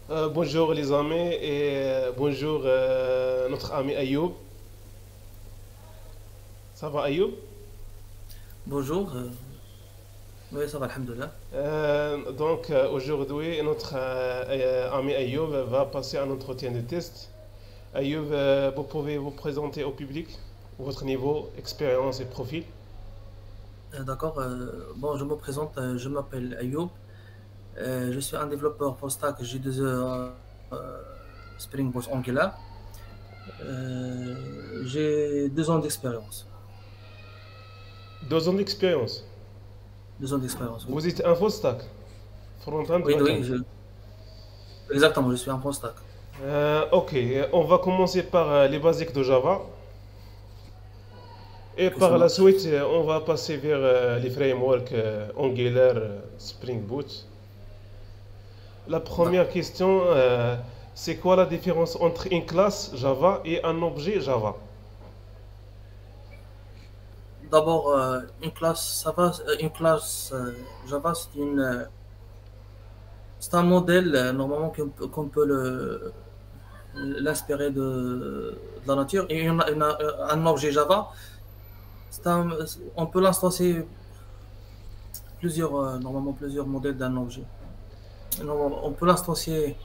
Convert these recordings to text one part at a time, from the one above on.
Bonjour les amis et bonjour notre ami Ayoub. Ça va Ayoub? Bonjour, oui, ça va, alhamdoulilah. Aujourd'hui notre ami Ayoub va passer un entretien de test. Ayoub, vous pouvez vous présenter au public votre niveau, expérience et profil. D'accord, bon, je me présente, je m'appelle Ayoub, je suis un développeur full stack, j'ai deux euh, Spring Boot Angular. J'ai 2 ans d'expérience. 2 ans d'expérience. 2 ans d'expérience, oui. Vous êtes un full stack, front-end, Oui, back-end. oui, exactement, je suis un full stack. Ok, on va commencer par les basiques de Java. Et Ok, ça par la marche. suite, on va passer vers les frameworks Angular, Spring Boot. La première D'accord. question, c'est quoi la différence entre une classe Java et un objet Java? D'abord, une classe, ça va, une classe Java, c'est un modèle, normalement, qu'on peut l'inspirer de la nature. Et un objet Java, c'est un- on peut l'instancer normalement plusieurs modèles d'un objet. On peut l'instancier,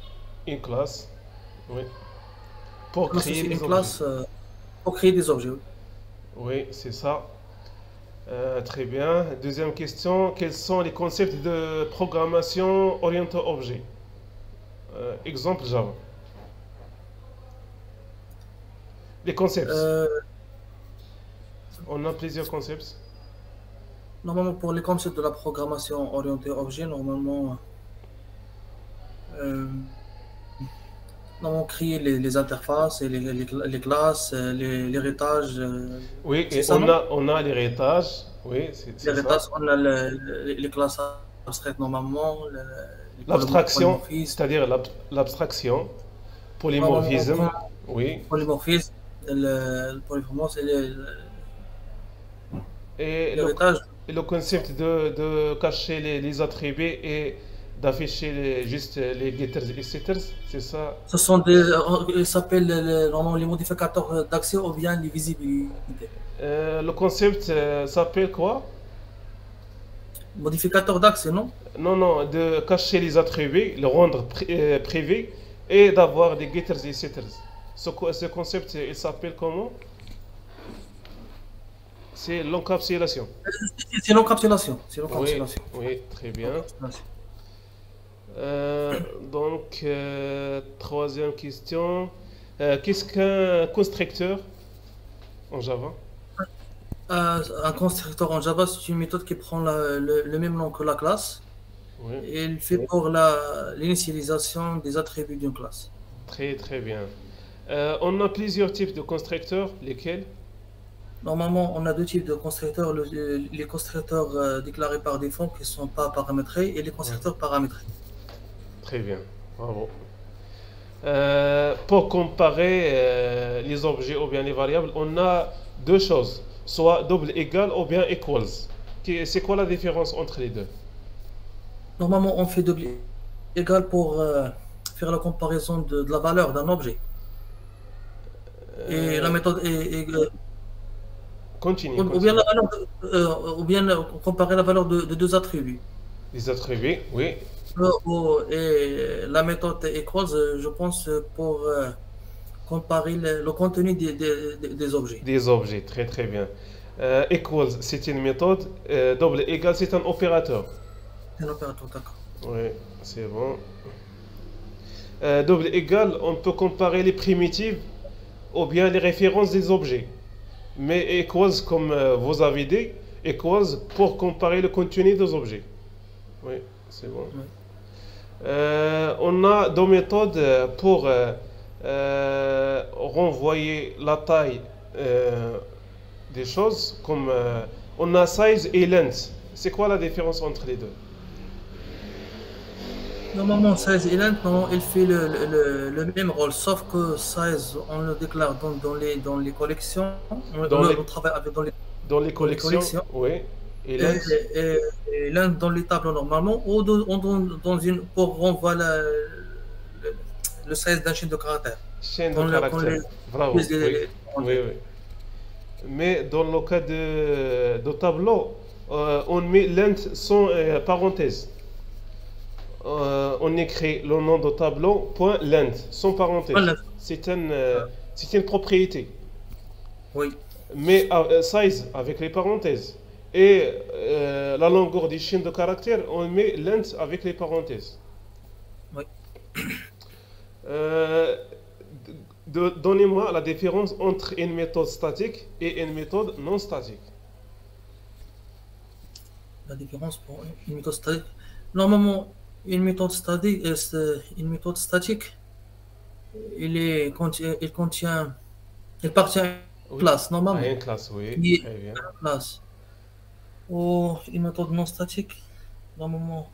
Une classe, oui. Pour créer l'instancier des une objets. classe pour créer des objets. Oui. Oui, c'est ça. Très bien. Deuxième question, quels sont les concepts de programmation orientée objet? Exemple Java. Les concepts. Euh, On a plusieurs concepts. Normalement, pour les concepts de la programmation orientée objet, euh, normalement créer les interfaces et les classes, l'héritage, Oui, c'est et ça, non? on a l'héritage. Oui, c'est ça. L'héritage, on a les classes abstraites normalement, les L'abstraction, polymorphismes. c'est-à-dire l'abstraction, Normalement, polymorphisme, oui. polymorphisme, le polymorphisme, c'est Et l'héritage. le concept de cacher les attributs et d'afficher juste les getters et setters, c'est ça. Ce sont ils s'appellent normalement les modificateurs d'accès ou bien les visibilités. Le concept s'appelle quoi? Modificateurs d'accès, non? Non, non, de cacher les attributs, le rendre privé et d'avoir des getters et setters. Ce concept, il s'appelle comment? C'est l'encapsulation. C'est l'encapsulation. C'est Oui, l'encapsulation. oui, très bien. L'encapsulation. Troisième question. Qu'est-ce qu'un constructeur en Java? Un constructeur en Java, c'est une méthode qui prend le même nom que la classe Oui, et il fait pour l'initialisation des attributs d'une classe. très très bien. On a plusieurs types de constructeurs, lesquels? Normalement, on a 2 types de constructeurs, les constructeurs déclarés par défaut qui ne sont pas paramétrés et les Ouais, constructeurs paramétrés. très bien, bravo. Pour comparer les objets ou bien les variables, on a deux choses, soit double égal ou bien equals. C'est quoi la différence entre les deux? Normalement, on fait double égal pour faire la comparaison de la valeur d'un objet. Et la Euh, méthode Continue, ou bien continue. ou bien comparer la valeur de 2 attributs. Les attributs, oui, Et la méthode equals, je pense, pour comparer le contenu des objets. des objets, très très bien. Equals, c'est une méthode. Double égal, c'est un opérateur. C'est un opérateur, d'accord. Oui, c'est bon. Double égal, on peut comparer les primitives ou bien les références des objets. Mais equals, comme vous avez dit, equals pour comparer le contenu des objets. Oui, c'est bon. Ouais. On a deux méthodes pour renvoyer la taille des choses, comme on a size et length. C'est quoi la différence entre les deux? Normalement, size Element, non, il fait le même rôle, sauf que size, on le déclare dans les collections. Dans les, On travaille avec dans les dans les collections, collections. oui, et Et, length, et l'un dans les tableaux normalement, ou dans une pour renvoyer le size d'un chaîne de caractère. Chaîne de Quand caractère. les Bravo. utilise Oui. les Oui, parenthèses. oui. Mais dans le cas de tableau, on met l'int sans parenthèse. On écrit le nom de tableau, point length, sans parenthèse. Voilà. C'est une propriété. Oui, Mais size avec les parenthèses. Et la longueur des chaînes de caractères, on met length avec les parenthèses. oui. Euh, Donnez-moi la différence entre une méthode statique et une méthode non statique. La différence pour une méthode statique. Normalement, une méthode statique, une méthode statique, il contient, il appartient à une Oui, classe, à normalement, une classe, oui, qui est très bien. une classe. Ou une méthode non statique, normalement.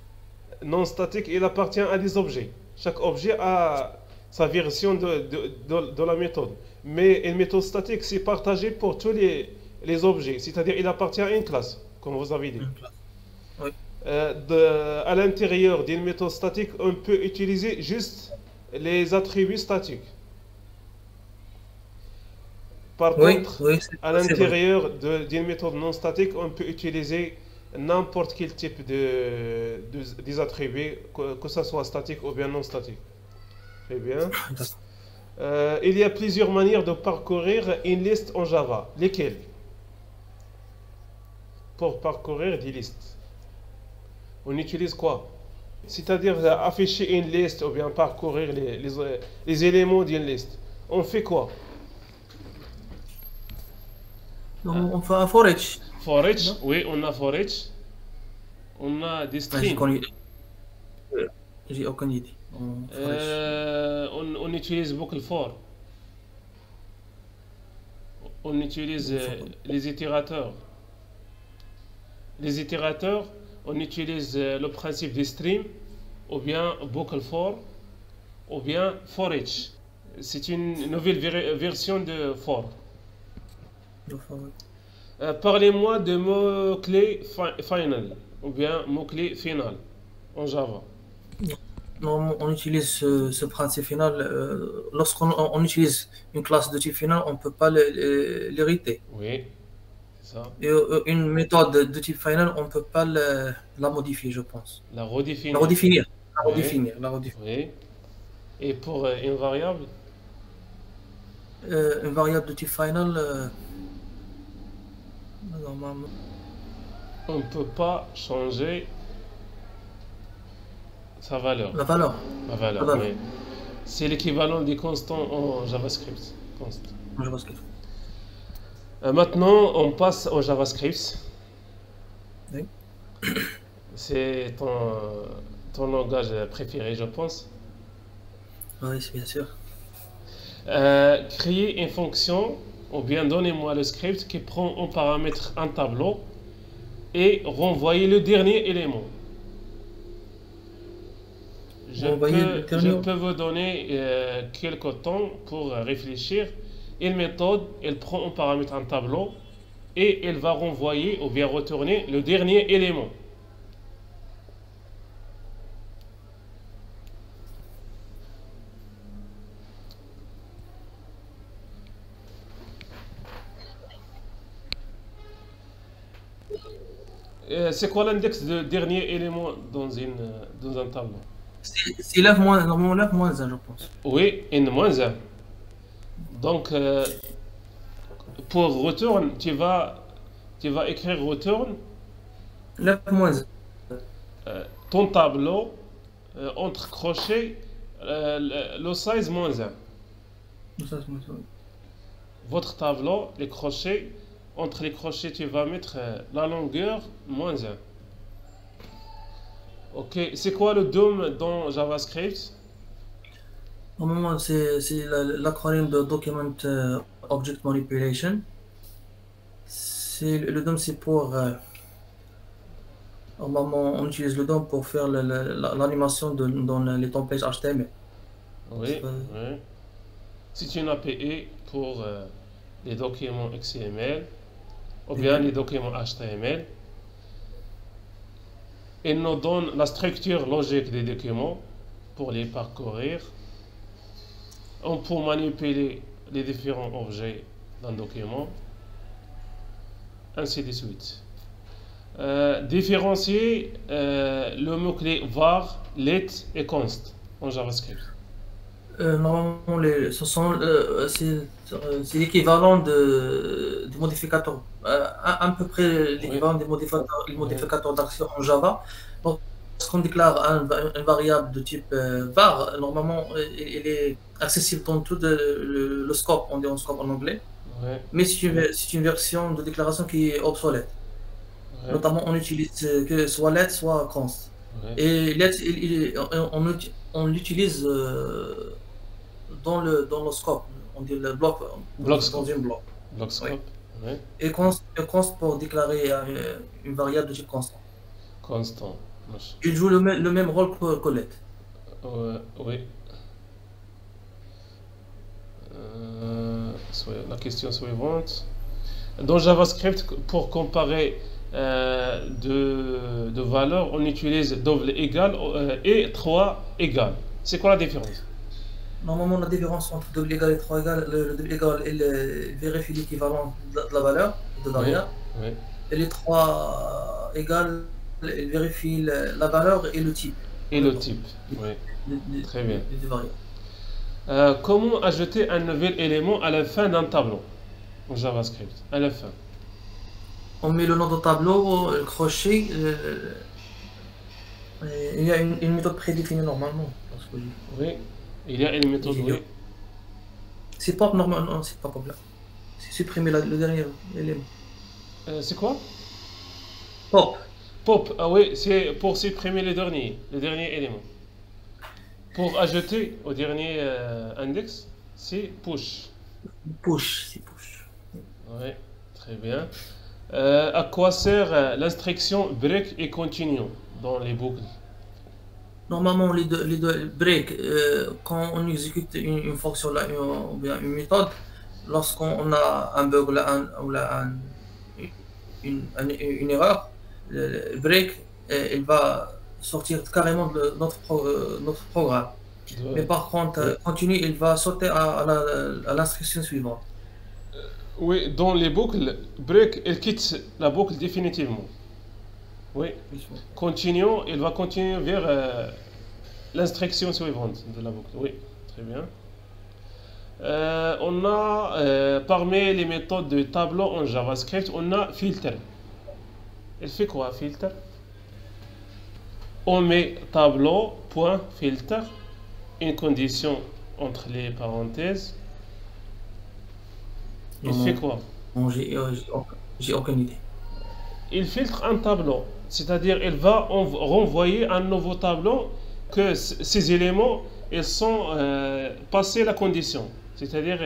Non statique, il appartient à des objets. Chaque objet a sa version de la méthode. Mais une méthode statique, c'est partagé pour tous les objets. C'est-à-dire il appartient à une classe, comme vous avez dit. Une classe. Oui, À l'intérieur d'une méthode statique, on peut utiliser juste les attributs statiques. Par oui, contre, oui, à c'est vrai. l'intérieur d'une méthode non statique, on peut utiliser n'importe quel type des attributs, que ce soit statique ou bien non statique. Très bien. D'accord. Il y a plusieurs manières de parcourir une liste en Java. Lesquelles? Pour parcourir des listes, on utilise quoi? C'est-à-dire afficher une liste ou bien parcourir les éléments d'une liste. On fait quoi? Donc, on fait un for each, For each, non? oui, on a for each. On a des Ah, j'ai strings. connu, j'ai aucune idée. For each. On utilise beaucoup for. On utilise les itérateurs. Les itérateurs, on utilise le principe des streams, ou bien buckle for, ou bien for each. C'est une nouvelle version de for. For each. Parlez-moi de mots-clés final, ou bien mots-clés final en Java. Normalement, on utilise ce principe final. Lorsqu'on utilise une classe de type final, on ne peut pas l'hériter. Oui, c'est ça. Et une méthode de type final, on ne peut pas la modifier, je pense. La La redéfinir. redéfinir. La Oui, redéfinir. La redéfinir. oui. Et pour une variable, Une variable de type final, normalement, on ne peut pas changer sa valeur. la valeur. La La valeur, valeur. oui. C'est l'équivalent des constants en JavaScript. Const. JavaScript. Maintenant, on passe au JavaScript. Oui. C'est ton langage préféré, je pense. Oui, c'est bien sûr. Créer une fonction, ou bien donnez-moi le script qui prend en paramètre un tableau et renvoyer le dernier élément. Envoyer le Je dernier. peux vous donner quelques temps pour réfléchir. Une méthode, elle prend en paramètre un tableau et elle va renvoyer ou bien retourner le dernier élément. C'est quoi l'index de dernier élément dans un tableau? C'est l'œuf moins, normalement l'œuf moins 1, je pense. Oui, n-1. Donc, pour return, tu vas écrire return L'œuf moins 1. ton tableau entre crochets le size -1. Ça, c'est moins 1. Votre tableau, les crochets, entre les crochets, tu vas mettre la longueur -1. Ok, c'est quoi le DOM dans JavaScript? Normalement, c'est l'acronyme de Document Object Manipulation. Le DOM, c'est pour. Normalement, on utilise le DOM pour faire l'animation dans les templates HTML. Oui, oui. C'est une API pour les documents XML ou bien les documents HTML. Il nous donne la structure logique des documents pour les parcourir. on peut manipuler les différents objets d'un document, ainsi de suite. Différencier le mot-clé var, let et const en JavaScript. Normalement, c'est l'équivalent du modificateur, à peu près Oui, l'équivalent des oui, modificateurs d'action en Java. Lorsqu'on déclare une variable de type var, normalement, il est accessible dans tout le scope, on dit en scope en anglais, oui, mais c'est une version de déclaration qui est obsolète. oui, Notamment, on utilise que soit let, soit const. oui. Et let, on l'utilise dans le scope, on dit le bloc, dans Blockscope. une bloc. Oui. Blockscope. Oui. Et const pour déclarer une variable de type constant. Constant. ماشي. Il joue le même rôle que let. Oui. La question suivante. Dans JavaScript, pour comparer de valeurs, on utilise double égal et 3 égal. C'est quoi la différence? Normalement, la différence entre double égal et 3 égal, le double égal, il vérifie l'équivalent de la valeur, de Oui, variable. oui. Et les 3 égal, il vérifie la valeur et le type Et en même le temps type. Oui, très bien. des variables. Comment ajouter un nouvel élément à la fin d'un tableau en JavaScript? À la fin. On met le nom de tableau, le crochet. Il y a une méthode prédéfinie normalement. Oui, il y a une méthode, oui. J'ignore. C'est pop normalement, non, c'est pas pop là. C'est supprimer le dernier élément. C'est quoi? Pop, Pop, ah oui, c'est pour supprimer le dernier élément. Pour ajouter au dernier index, c'est push. push, c'est push. Oui, très bien. À quoi sert l'instruction break et continue dans les boucles? Normalement, les deux break, quand on exécute une fonction là, ou bien une méthode, lorsqu'on a un bug là, ou là, une erreur, le break, il va sortir carrément de notre programme. Mais De- par contre, continue, il va sauter à l'instruction suivante. Oui, dans les boucles, break, elle quitte la boucle définitivement. Oui, continue, il va continuer vers l'instruction suivante de la boucle. Oui, très bien. On a parmi les méthodes de tableau en JavaScript, on a filter. Elle fait quoi, filter? On met tableau.filter, une condition entre les parenthèses. Il fait Non, quoi? non, j'ai aucune idée. Il filtre un tableau, c'est-à-dire il va renvoyer un nouveau tableau que ces éléments ils sont passés la condition, c'est-à-dire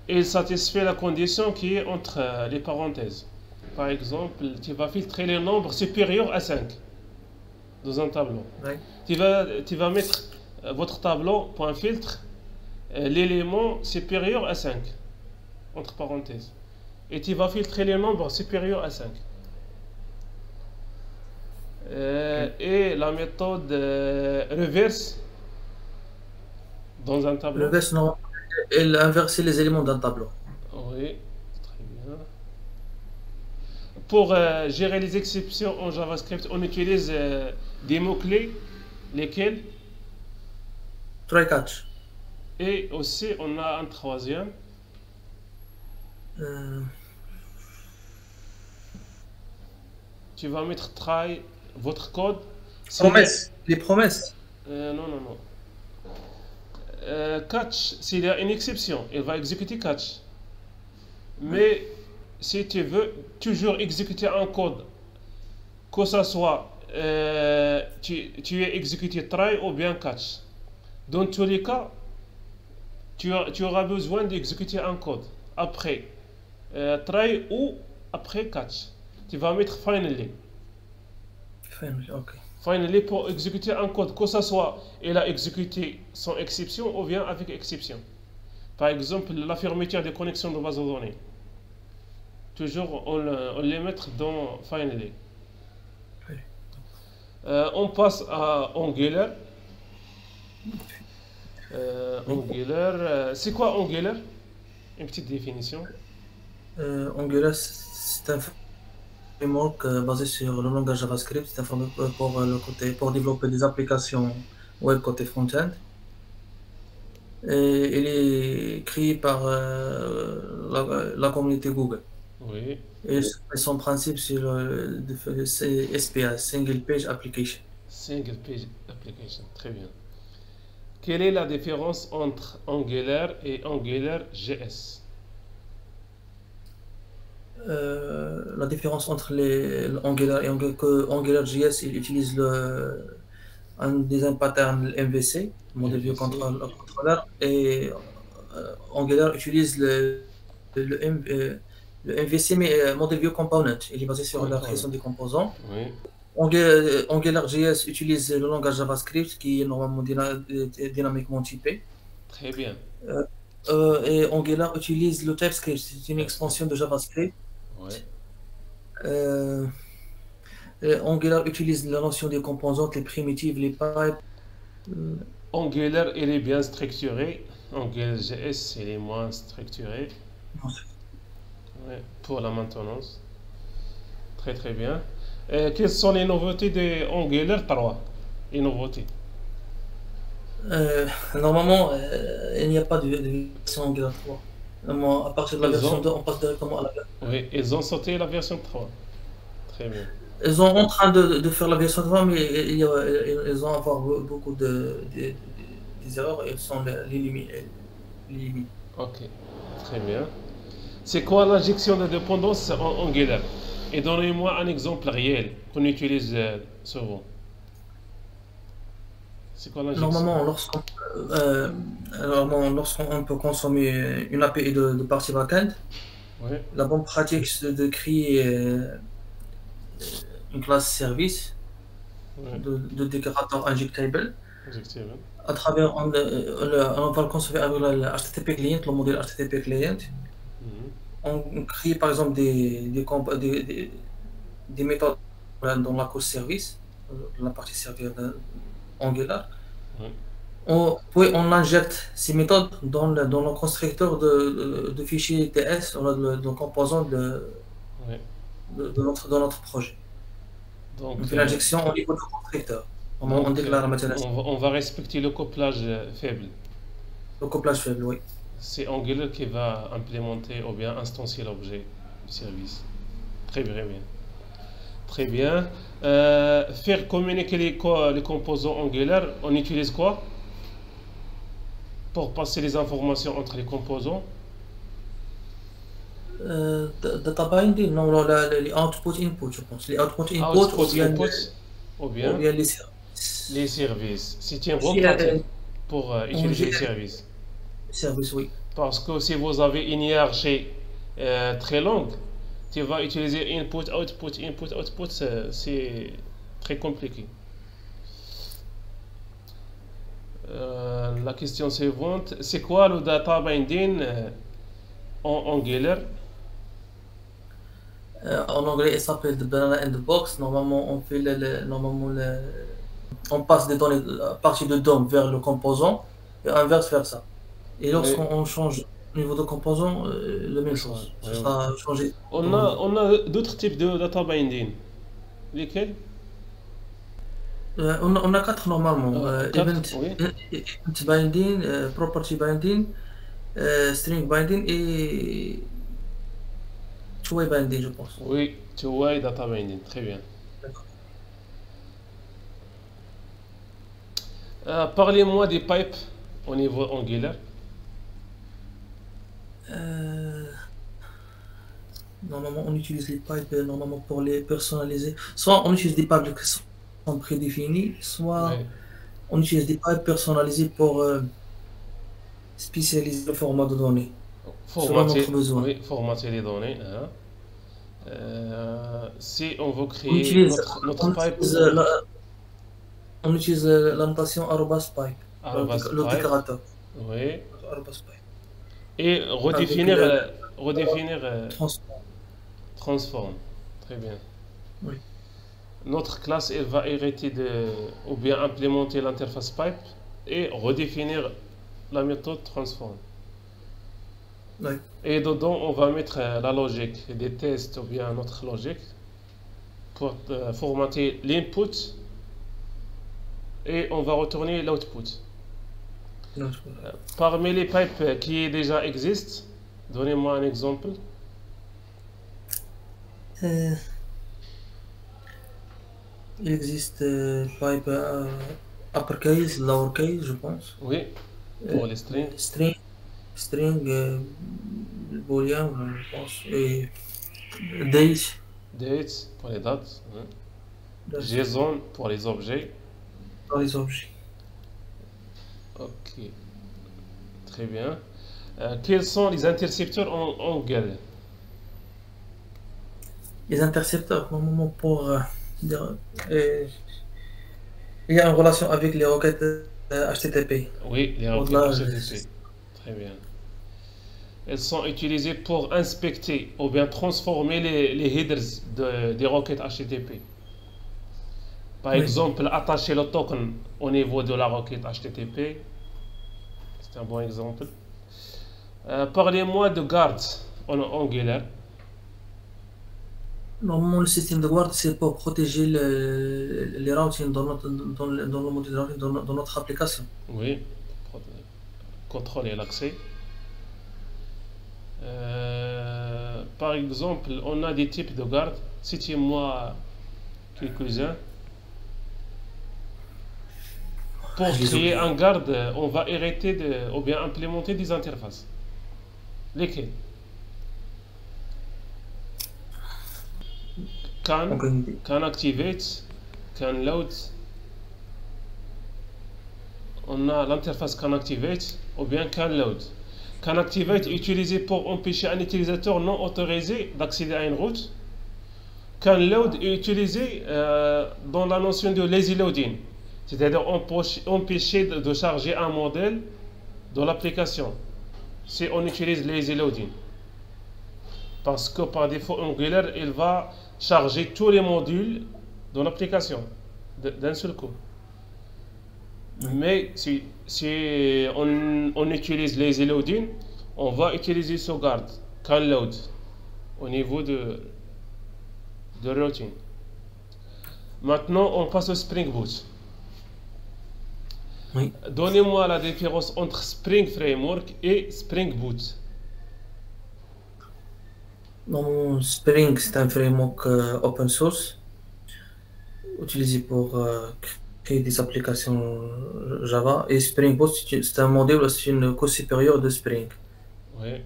ils satisfait la condition qui est entre les parenthèses. Par exemple, tu vas filtrer les nombres supérieurs à 5 dans un tableau. Ouais. Tu vas mettre votre tableau point filtre l'élément supérieur à 5 entre parenthèses. Et tu vas filtrer les nombres supérieurs à 5. Et la méthode reverse dans un tableau. Reverse, non, il inverse les éléments d'un tableau. Oui, très bien. Pour gérer les exceptions en JavaScript, on utilise des mots-clés, lesquels, Try catch. et aussi on a un troisième. Euh, Tu vas mettre try votre code. promesses. Les promesses. Non, non, non. Catch, s'il y a une exception, il va exécuter catch. Mais si tu veux toujours exécuter un code, que ce soit tu es exécuté try ou bien catch, dans tous les cas, tu auras besoin d'exécuter un code après try ou après catch. Tu vas mettre finally. Family, ok. Finally, pour exécuter un code, que ce soit il a exécuté sans exception ou bien avec exception. Par exemple, la fermeture des connexions de base de données. Toujours, on les met dans finally. Oui. On passe à Angular. Oui. Angular, c'est quoi Angular? Une petite définition. Angular, c'est un framework basé sur le langage JavaScript. C'est un framework pour le côté, pour développer des applications web côté front-end. Et il est créé par la communauté Google. Oui, Et son principe, c'est SPA, Single Page Application. Single Page Application, très bien. Quelle est la différence entre Angular et Angular JS? La différence entre l'Angular et AngularJS, il utilise un design pattern MVC, Model View MVC, Controller, et Angular utilise le MVC, mais Model View Component. Il est basé sur la création Component. des composants. Oui, AngularJS utilise le langage JavaScript qui est normalement dynamiquement typé. très bien. Euh, et Angular utilise le TypeScript, c'est une TypeScript. extension de JavaScript. Oui. Euh, Angular utilise la notion des composantes, les primitives, les pipes. Euh, Angular, il est bien structuré. Angular JS, il est moins structuré. non, Ouais, pour la maintenance. Très très bien. Quelles sont les nouveautés de Angular 3? Les nouveautés. Normalement, il n'y a pas de version Angular 3. Normalement, à partir de la Ils version ont, 2, on passe directement à la version. oui, ils ont sauté la version 3. Très bien. Ils sont en train de faire la version 3, mais ils vont avoir beaucoup des erreurs et ils sont les limites. Ok, très bien. C'est quoi l'injection de dépendance en Angular? Et donnez-moi un exemple réel qu'on utilise souvent. C'est quoi l'injection? Normalement, euh, lorsqu'on peut consommer une API de partie backend, Oui, la bonne pratique, c'est de créer une classe service oui, de déclarateur injectable. effectivement. À travers, on va le construire avec le HTTP client, le modèle HTTP client. Mhm, On crée par exemple des méthodes dans la cause service, dans la partie service Angular. oui, Puis on injecte ces méthodes dans le constructeur de fichiers TS, de composants oui. de notre projet. On Donc, fait l'injection au niveau du constructeur. On donc déclare la matière on va respecter le couplage faible. le couplage faible, oui. C'est Angular qui va implémenter ou bien instancier l'objet du service. Très bien, bien. Très bien. Faire communiquer les composants Angular, on utilise quoi pour passer les informations entre les composants? Data binding, non, non, les output input, je pense. Les output input Output, input, ou ou bien bien les services. les services. C'est une bonne Si, pratique pour on utiliser les gère services. les services, oui. Parce que si vous avez une hiérarchie très longue, tu vas utiliser input, output, c'est très compliqué. La question suivante, c'est quoi le data binding en Angular? En anglais, il s'appelle the banana in the box. Normalement, on passe des données à partir de DOM vers le composant et inverse vers ça. Et Oui, lorsqu'on change au niveau de composant, la même chose. oui, Ce oui. sera changé dans le DOM. On a d'autres types de data binding. Lesquels? On a quatre normalement. Quatre, oui. Event binding, property binding, string binding et two-way binding, je pense. Oui, two-way data binding, très bien. D'accord. Parlez-moi des pipes au niveau Angular. Euh, Normalement, on utilise les pipes normalement pour les personnaliser. Soit on utilise des pipes qui sont prédéfinis, soit Oui. on utilise des pipes personnalisés pour spécialiser le format de données, selon notre Formater, besoin. oui, formater les données, hein. Si on veut On créer utilise, notre on pipe, utilise, on utilise la notation arrobas pipe, arrobas le pipe, déclarateur. oui, Arrobas pipe. et Avec redéfinir transport. transform. Très bien. Oui. Notre classe, elle va hériter de, ou bien implémenter l'interface pipe. et redéfinir la méthode transform. Oui. Et dedans, on va mettre la logique, des tests ou bien notre logique pour formater l'input et on va retourner l'output. Non, Parmi les pipes qui déjà existent, donnez-moi un exemple. euh, il existe pipe uppercase, lowercase, je pense. Oui, Euh, pour les strings. string, boolean, je pense. Et date. Dates pour les dates. Hein. That's it. JSON pour les objets. Dans les objets. Ok, très bien. Quels sont les intercepteurs en Angular? Les intercepteurs, normalement, pour euh, il y a une relation avec les requêtes HTTP. Oui, les requêtes Au-delà, HTTP. Très bien. Elles sont utilisées pour inspecter ou bien transformer les headers des requêtes HTTP. Par oui. exemple, attacher le token au niveau de la requête HTTP. C'est un bon exemple. Parlez-moi de guard en Angular. Normalement, le système de garde, c'est pour protéger les routines dans le module de routing, dans notre application. Oui, contrôler l'accès. Par exemple, on a des types de garde. Citez-moi quelques-uns. Pour Je les créer oublie. un garde, on va hériter ou bien implémenter des interfaces. Lesquelles? Can, Aucune idée. can activate, can load. On a l'interface can activate ou bien can load. Can activate est utilisé pour empêcher un utilisateur non autorisé d'accéder à une route. Can load est utilisé dans la notion de lazy loading, c'est-à-dire empêcher de charger un modèle dans l'application si on utilise lazy loading. Parce que par défaut, Angular, il va charger tous les modules dans l'application d'un seul coup. Mais si on utilise lazy loading, on va utiliser sauvegarde, can load, au niveau de routine. Maintenant, on passe au Spring Boot. Oui. Donnez-moi la différence entre Spring Framework et Spring Boot. Normalement, Spring, c'est un framework open source utilisé pour créer des applications Java. Et Spring Boot, c'est un module, c'est une couche supérieure de Spring Oui,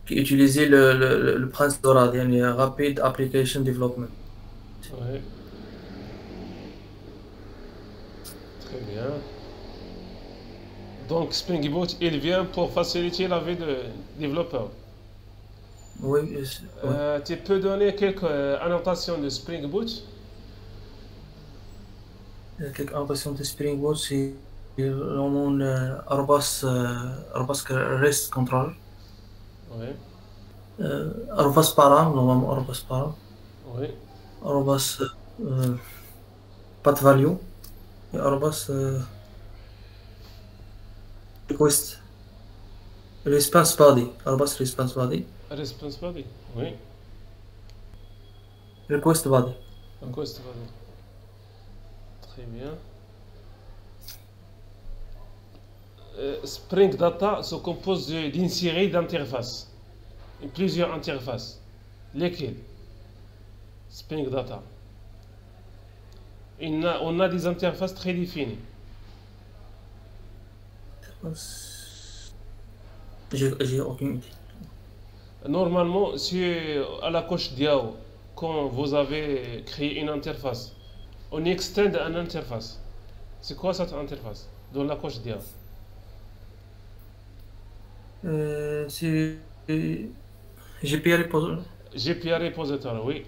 qui utilisait le principe de RAD, yani Rapid Application Development. oui, très bien. Donc Spring Boot, il vient pour faciliter la vie de développeur. Oui, oui. Tu peux donner quelques annotations de Spring Boot? Quelques annotations de Spring Boot, c'est normalement arrobas REST control, Oui, arrobas param, normalement arrobas param, oui, arrobas path value et arrobas request response body, arrobas response body, responsibility. Oui, request body. responsibility. Très bien. Spring Data se compose d'une série d'interfaces, et plusieurs interfaces. Lesquelles? Spring Data. On a des interfaces très définies. J'ai aucune idée. Normalement, si à la coche DIAO, quand vous avez créé une interface, on extend une interface. C'est quoi cette interface dans la coche DIAO? C'est GPL GPR Repository, oui.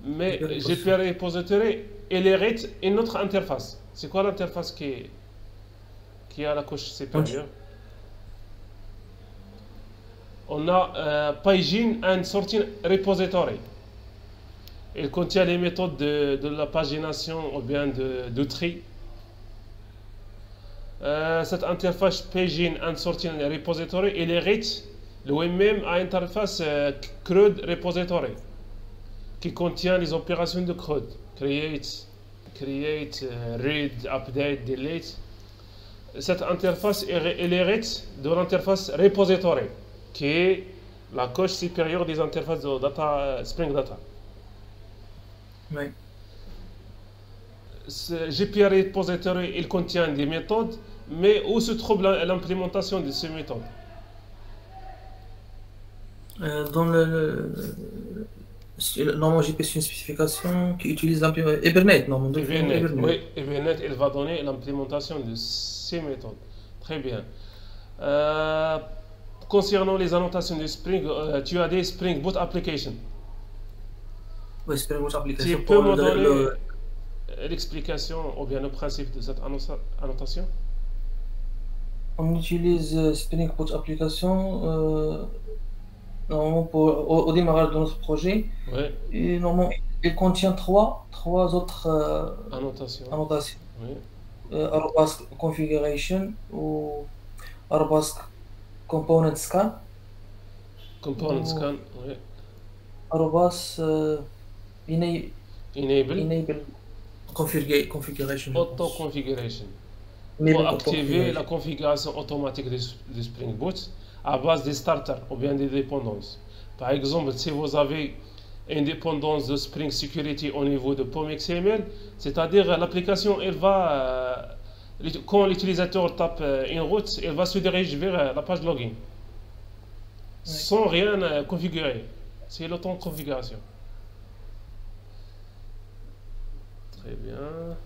Mais GPR GPR Repository, il hérite une autre interface. C'est quoi l'interface qui est à la couche supérieure? On a Pagine and Sorting Repository. Il contient les méthodes de la pagination ou bien de tri. Cette interface pagine and sorting repository il hérite lui-même à interface CRUD repository qui contient les opérations de CRUD create, read, update, delete. Cette interface elle hérite de l'interface repository qui est la couche supérieure des interfaces de data, Spring Data. Oui. Ce GPA repository il contient des méthodes, mais où se trouve l'implémentation de ces méthodes? Dans normalement, j'ai une spécification qui utilise Hibernate, normalement. Hibernate, oui, Hibernate, il va donner l'implémentation de ces méthodes. Très bien. Concernant les annotations de Spring, tu as des Spring Boot Application. Oui, Spring Boot Application. Tu peux me donner l'explication ou bien le principe de cette annotation? On utilise Spring Boot Application normalement au démarrage de notre projet. Oui. Et normalement, il contient trois autres annotations. Oui. Arrobas configuration ou arrobas component scan. Component scan, oui. Arrobas enable configuration. Auto-configuration. Pour activer la configuration automatique de Spring Boot à base des starters ou bien des dépendances. Par exemple, si vous avez une dépendance de Spring Security au niveau de POM XML, c'est-à-dire l'application, elle va, quand l'utilisateur tape une route, elle va se diriger vers la page login. Sans rien configurer. C'est l'auto-configuration. Très bien.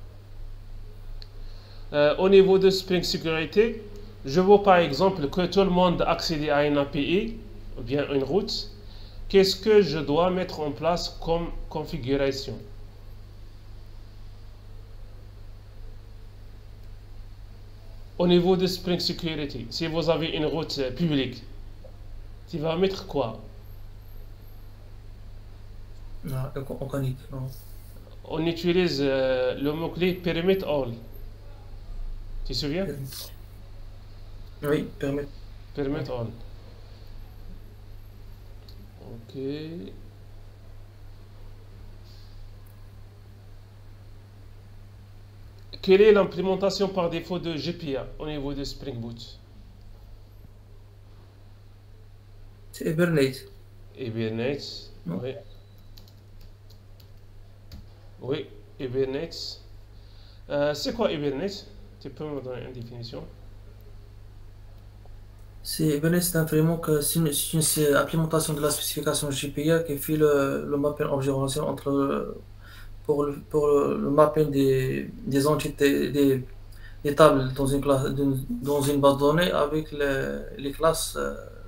Au niveau de Spring Security, je veux par exemple que tout le monde accède à une API ou bien une route. Qu'est-ce que je dois mettre en place comme configuration? Au niveau de Spring Security, si vous avez une route publique, tu vas mettre quoi? Non, on utilise le mot-clé permit all. Tu te souviens? Oui, permit all. Ok. Quelle est l'implémentation par défaut de GPA au niveau de Spring Boot? C'est Hibernate. Hibernate, oui. Oui, Hibernate. C'est quoi Hibernate? Tu peux me donner une définition? Hibernate, c'est un framework, c'est une implémentation de la spécification GPA qui fait le mapping objet relationnel entre pour le mapping des entités des tables dans une classe dans une base de données avec les classes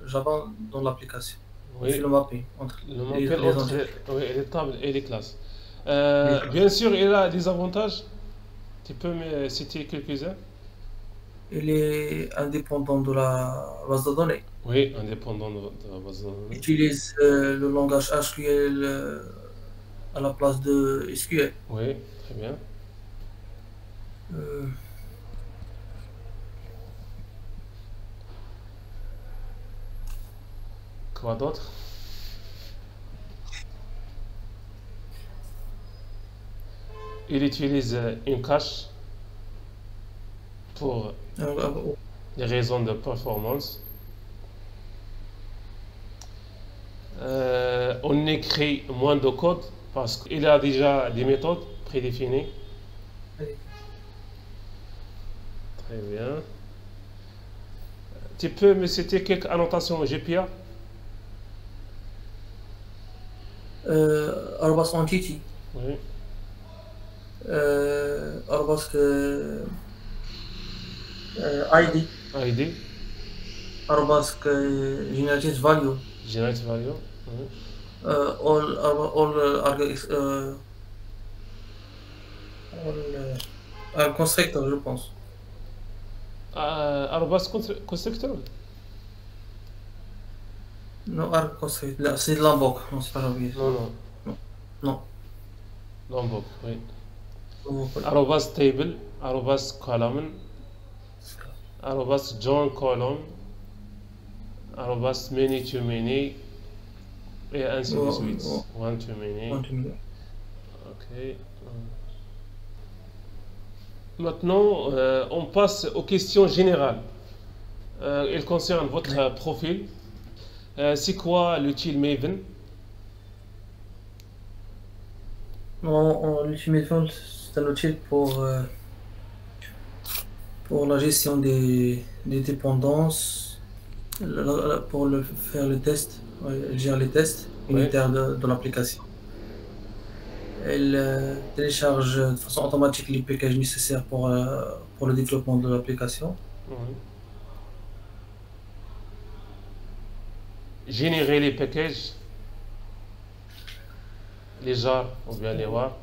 Java dans l'application. Oui. Le mapping entre les tables et les classes. Bien sûr, il a des avantages. Tu peux me citer quelques-uns? Il est indépendant de la base de données. Oui, indépendant de la base de données. Il utilise le langage SQL à la place de SQL. Oui, très bien. Quoi d'autre? Il utilise une cache pour des raisons de performance. On écrit moins de code parce qu'il a déjà des méthodes prédéfinies. Oui. Très bien. Tu peux me citer quelques annotations GPA? Arrobas entity. Oui. Arrobas ID. ID. Arrobas generated value. Generated value. Oui. All constructor, je pense. Arrobas constructor. Non, constructor. C'est de Lombok. Non, c'est pas Lombok. Non. Lombok, oui. Arrobas table. Arrobas column. arrobas John column, arrobas many to many, et ainsi de suite. One to many. Ok. Maintenant, on passe aux questions générales. Elles concernent votre profil. C'est quoi l'outil Maven? L'outil Maven, c'est un outil pour la gestion des dépendances, pour faire le test, gérer les tests unitaires de l'application. Elle télécharge de façon automatique les packages nécessaires pour le développement de l'application. Générer les packages, les jars ou bien les WAR.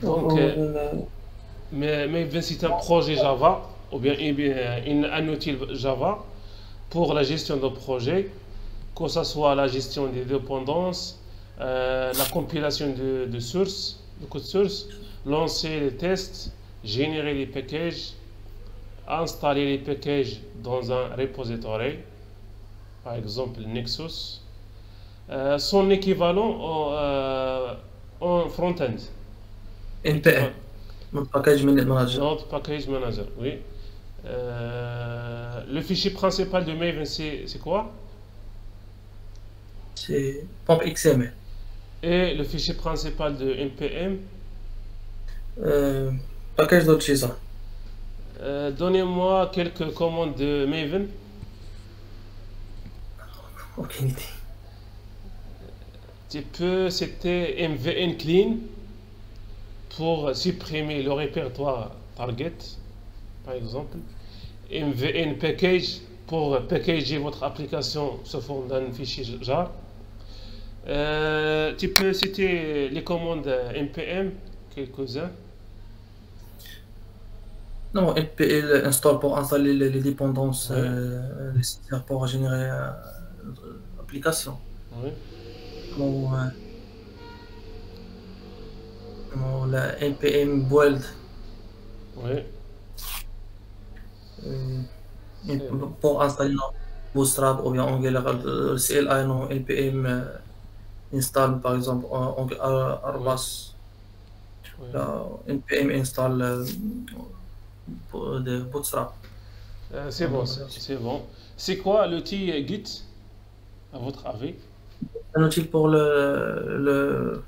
Donc, mais c'est un projet Java ou bien un outil Java pour la gestion de projet, que ce soit la gestion des dépendances, la compilation de sources, de code source, lancer les tests, générer les packages, installer les packages dans un repository, par exemple Nexus, son équivalent en front-end. NPM, notre package manager. Notre package manager, oui. Le fichier principal de Maven, c'est quoi? C'est PompXML. Et le fichier principal de NPM? Package.json. Donnez-moi quelques commandes de Maven. Aucune idée. Tu peux, c'était MVN clean pour supprimer le répertoire target, par exemple. MVN package pour packager votre application sous forme d'un fichier jar. Tu peux citer les commandes npm, quelques-uns. Non, NPL install pour installer les dépendances nécessaires pour générer l'application. Oui. La npm build. Oui. Pour installer Bootstrap ou bien Angular, CLI, non, npm install par exemple Arbas. npm install de Bootstrap. C'est bon, c'est bon. C'est quoi l'outil Git, à votre avis? Un outil pour le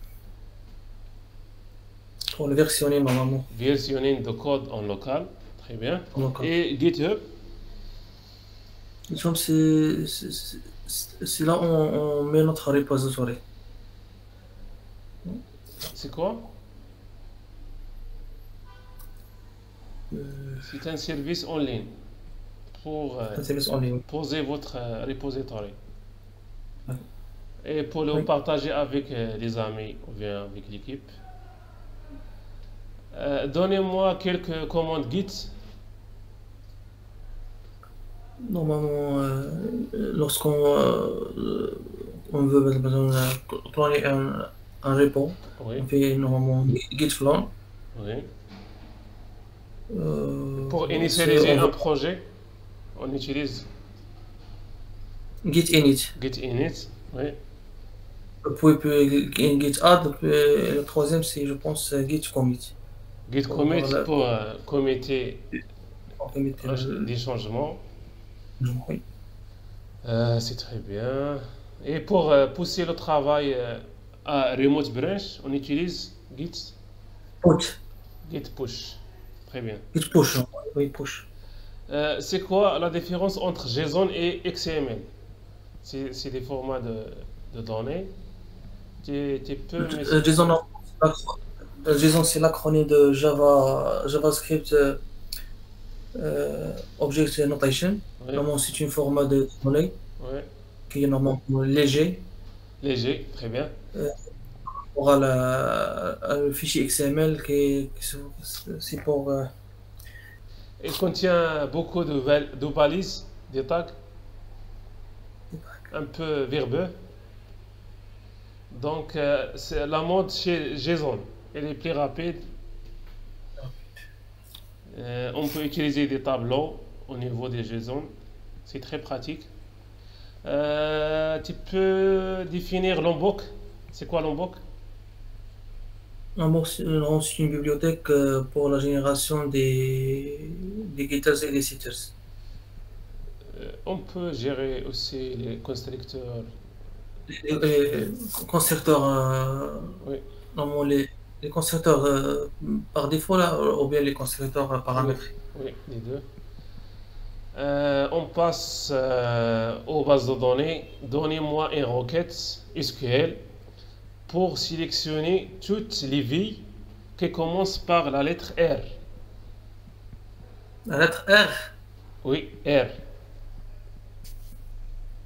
versionner normalement. Versionning de code en local, très bien. Et GitHub? GitHub, c'est là où on met notre repository. C'est quoi? C'est un service en ligne pour poser votre repository et pour le partager avec les amis ou bien avec l'équipe. Donnez-moi quelques commandes Git. Normalement, lorsqu'on veut cloner un repo, on fait normalement git clone. Oui. Pour initialiser un projet, on utilise git init. Git init, oui. Puis git add, le troisième c'est, je pense, git commit. Git commit pour committer des changements. Oui. C'est très bien. Et pour pousser le travail à remote branch, on utilise Git push. Git push. Très bien. Git push, oui, push. C'est quoi la différence entre JSON et XML? C'est des formats de données. JSON, c'est l'acronyme de JavaScript Object Notation. Oui. Normalement, c'est un format de données qui est normalement léger. Léger, très bien. On aura le fichier XML c'est pour... Il contient beaucoup de balises, des tags, un peu verbeux. Donc, c'est la mode chez JSON. Elle est plus rapide. On peut utiliser des tableaux au niveau des JSON. C'est très pratique. Tu peux définir Lombok. C'est quoi Lombok? Non, c'est une bibliothèque pour la génération des getters et des setters. On peut gérer aussi les constructeurs. Les constructeurs, Oui, normalement, les constructeurs par défaut, là, ou bien les constructeurs oui, paramétrés. oui, les deux. On passe aux bases de données. Donnez-moi une requête SQL pour sélectionner toutes les vies qui commencent par la lettre R. La lettre R, Oui, R.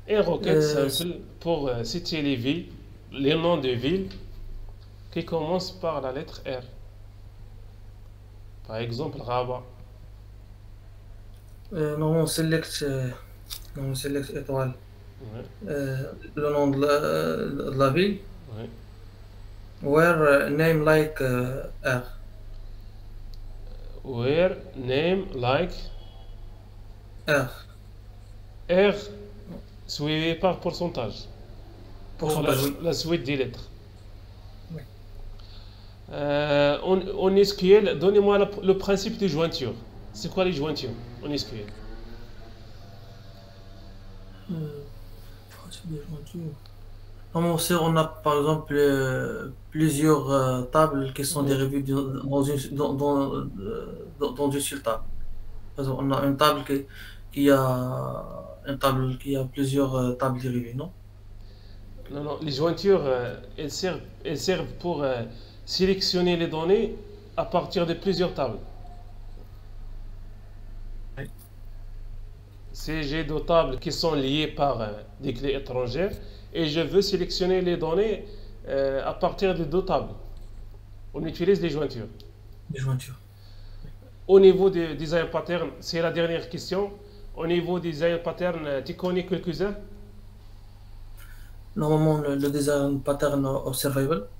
Une requête euh, simple pour citer les villes, les noms de villes qui commencent par la lettre R. Par exemple, Rabat. normalement, select étoile. Ouais, Le nom de la ville, ouais. where name like R. Where name like R, R suivi par pourcentage pour pourcentage, oui. la suite des lettres. Oui. En SQL, donnez-moi le principe des jointures. C'est quoi les jointures en SQL? Principe des jointures. Normalement, on a par exemple plusieurs tables qui sont Oui. dérivées dans une seule table. Par exemple, on a qui a plusieurs tables dérivées, non? Non, non, les jointures, elles servent pour sélectionner les données à partir de plusieurs tables. Oui. Si j'ai deux tables qui sont liées par des clés étrangères et je veux sélectionner les données à partir de deux tables, on utilise les jointures. Des jointures. Au niveau du design pattern, c'est la dernière question. Au niveau du design pattern, tu connais quelques-uns? Normalement, le design pattern observable,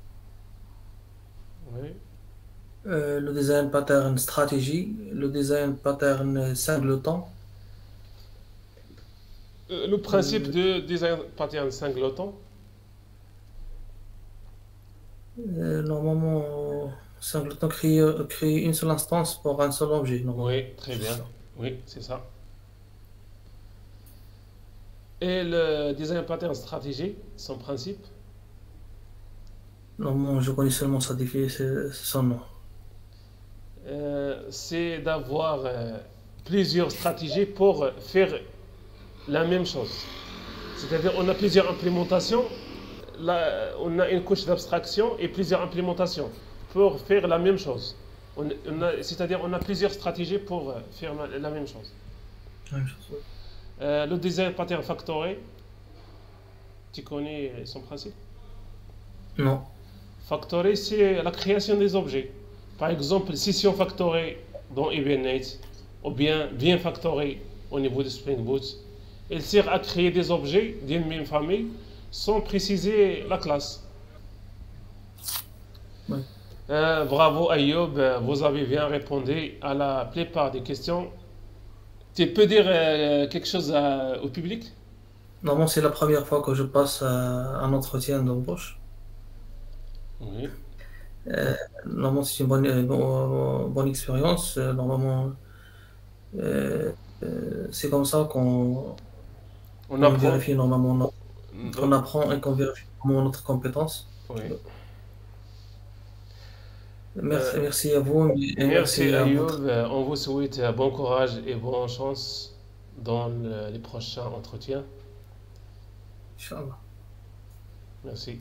Oui. le design pattern stratégie, le design pattern singleton. Le principe euh, de design pattern singleton. Normalement, singleton crée une seule instance pour un seul objet, normalement. Oui, très C'est bien. ça. Oui, c'est ça. Et le design pattern stratégie, son principe, Normalement, je connais seulement son nom. c'est d'avoir plusieurs stratégies pour faire la même chose. C'est-à-dire, on a plusieurs implémentations, là, on a une couche d'abstraction et plusieurs implémentations pour faire la même chose. C'est-à-dire, on a plusieurs stratégies pour faire la même chose. Même chose, oui. Le design pattern factory, tu connais son principe? Non. Factory, c'est la création des objets. Par exemple, session factory dans Hibernate, ou bien factory au niveau de Spring Boot, elle sert à créer des objets d'une même famille sans préciser la classe. Oui. Bravo Ayoub, vous avez bien répondu à la plupart des questions. Tu peux dire quelque chose au public? Normalement, c'est la première fois que je passe un entretien d'embauche. Oui. Euh, Normalement, c'est une bonne expérience. Normalement, euh, c'est comme ça On qu'on apprend. vérifie normalement, qu'on Oh, apprend et qu'on vérifie normalement notre compétence. oui. Merci, Euh, merci à vous et Merci merci à votre. Ayoub, on vous souhaite bon courage et bonne chance dans les prochains entretiens. Inch'Allah. Merci.